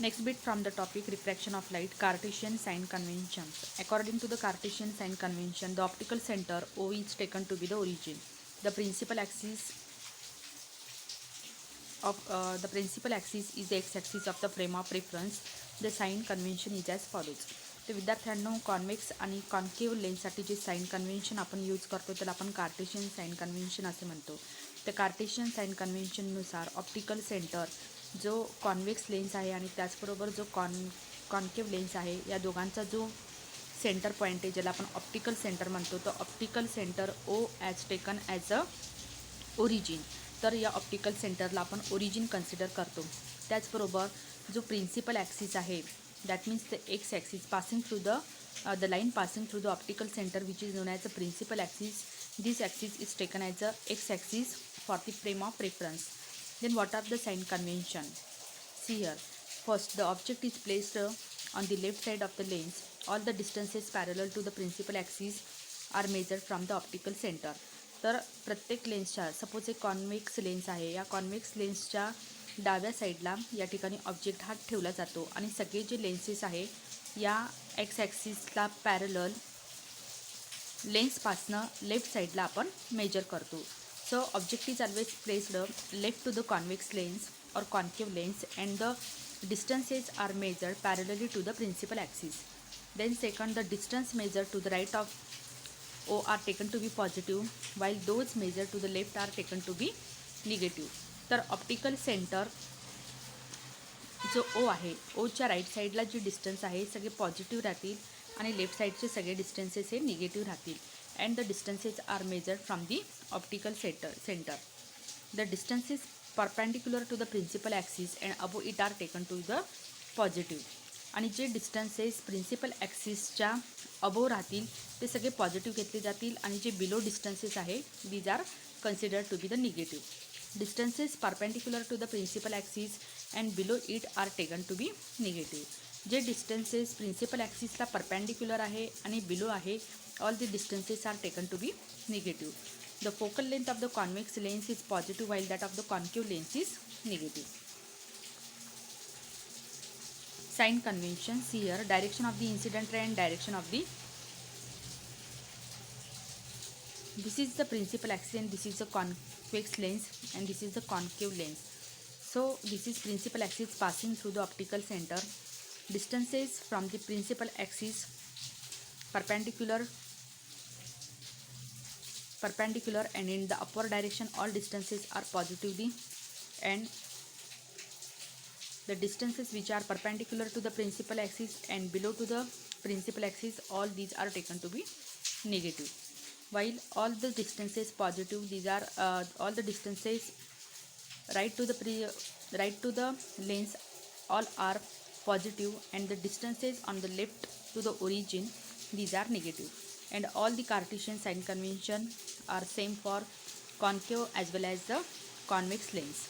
Next bit from the topic refraction of light, Cartesian sign convention. According to the Cartesian sign convention, the optical center O is taken to be the origin. The principal axis is the x-axis of the frame of reference. The sign convention is as follows. तर विद्यार्थ्यांनो convex आणि concave लेन्ससाठी जे sign convention आपण use करतो त्याला आपण Cartesian sign convention असे म्हणतो. त्या कार्टेशियन साइन कन्व्हेन्शननुसार ऑप्टिकल सेंटर जो कॉन्व्हेक्स लेन्स आहे आणि त्याचबरोबर जो कॉन्केव्ह लेन्स आहे या दोघांचा जो सेंटर पॉईंट आहे ज्याला आपण ऑप्टिकल सेंटर म्हणतो तो optical centre O as taken as a origin. तर या ऑप्टिकल सेंटरला आपण ओरिजिन कन्सिडर करतो. त्याचबरोबर जो प्रिन्सिपल ॲक्सिस आहे that means the X axis passing through the line passing through the optical centre which is known as a principal axis. This axis is taken as a X axis for the frame of reference. Then what are the sign convention? See here. First, the object is placed on the left side of the lens. All the distances parallel to the principal axis are measured from the optical center. तर प्रत्येक लेन्सच्या suppose एक convex lens आहे या convex लेन्सच्या डाव्या साईडला या ठिकाणी object हा ठेवला जातो आणि सगळे जे लेन्सेस आहे या एक्स ॲक्सिसला पॅरलल लेन्सपासनं लेफ्ट साईडला आपण मेजर करतो. So object is always placed left to the convex lens or concave lens and the distances are measured parallelly to the principal axis. Then second, the distance measured to the right of O are taken to be positive while those measured to the left are taken to be negative. तर optical centre जो ओ आहे ओच्या right साईडला जे distance आहे सगळे positive राहतील आणि left साईडचे सगळे डिस्टन्सेस हे निगेटिव्ह राहतील. And the distances are measured from the optical center. The distances perpendicular to the principal axis and above it are taken to the positive. आणि जे डिस्टन्सेस प्रिन्सिपल ॲक्सिसच्या अबोव राहतील ते सगळे पॉझिटिव्ह घेतले जातील आणि जे बिलो डिस्टन्सेस आहे these are consider to be the negative. Distances perpendicular to the principal axis and below it are taken to be negative. जे डिस्टन्सेस प्रिन्सिपल ॲक्सिसला परपेंडिक्युलर आहे आणि बिलो आहे all the distances are taken to be negative. The focal length of the convex lens is positive while that of the concave lens is negative. Sign convention. See here, direction of the incident ray and direction of the this is the principal axis and this is the convex lens and this is the concave lens. So this is principal axis passing through the optical center. Distances from the principal axis perpendicular and in the upward direction all distances are positively and the distances which are perpendicular to the principal axis and below to the principal axis all these are taken to be negative. While all the distances positive these are all the distances right to the lens all are positive and the distances on the left to the origin these are negative. And all the Cartesian sign convention are same for concave as well as the convex lens.